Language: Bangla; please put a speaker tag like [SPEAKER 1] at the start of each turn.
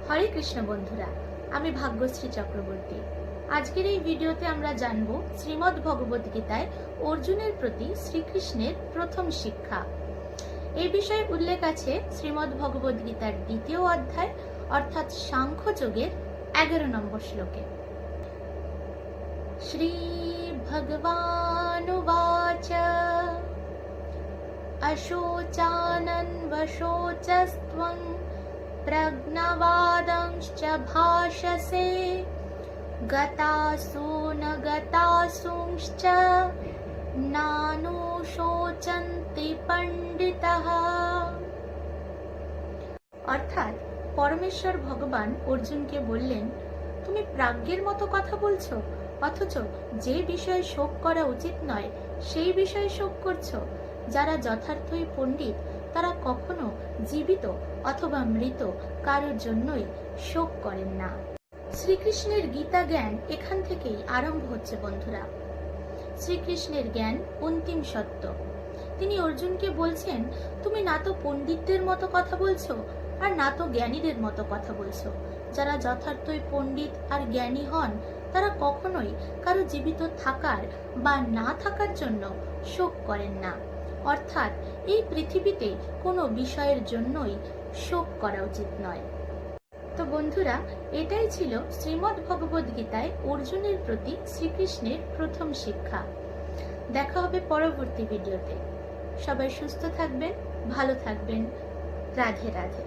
[SPEAKER 1] হরে কৃষ্ণ বন্ধুরা, আমি ভাগ্যশ্রী চক্রবর্তী। আজকের এই ভিডিওতে আমরা জানব শ্রীমদ্ ভগবদ গীতায় অর্জুনের প্রতি শ্রীকৃষ্ণের প্রথম শিক্ষা। এই বিষয়ে উল্লেখ আছে শ্রীমদ্ ভগবদ গীতার 2য় অধ্যায় অর্থাৎ সাংখ্যযোগের 11 নম্বর শ্লোকে। শ্রী ভগবানুবাচ অশোচানন্বশোচস্ত্বং প্রজ্ঞাবাদংশ্চ ভাষসে গতাসু ন গতাসুংশ্চ নানুশোচন্তি পণ্ডিতঃ। অর্থাৎ পরমেশ্বর ভগবান অর্জুনকে বললেন, তুমি প্রাজ্ঞের মতো কথা বলছো, অথচ যে বিষয়ে শোক করা উচিত নয় সেই বিষয়ে শোক করছো। যারা যথার্থই পণ্ডিত তারা কখনো জীবিত অথবা মৃত কারোর জন্যই শোক করেন না। শ্রীকৃষ্ণের গীতা জ্ঞান এখান থেকেই আরম্ভ হচ্ছে বন্ধুরা। শ্রীকৃষ্ণের জ্ঞান অন্তিম সত্য। তিনি অর্জুনকে বলছেন, তুমি না তো পণ্ডিতদের মতো কথা বলছো আর না তো জ্ঞানীদের মতো কথা বলছো। যারা যথার্থই পণ্ডিত আর জ্ঞানী হন তারা কখনোই কারো জীবিত থাকার বা না থাকার জন্য শোক করেন না। অর্থাৎ এই পৃথিবীতে কোনো বিষয়ের জন্যই শোক করা উচিত নয়। তো বন্ধুরা, এটাই ছিল শ্রীমদ্ ভগবদ গীতায় অর্জুনের প্রতি শ্রীকৃষ্ণের প্রথম শিক্ষা। দেখা হবে পরবর্তী ভিডিওতে। সবাই সুস্থ থাকবেন, ভালো থাকবেন। রাধে রাধে।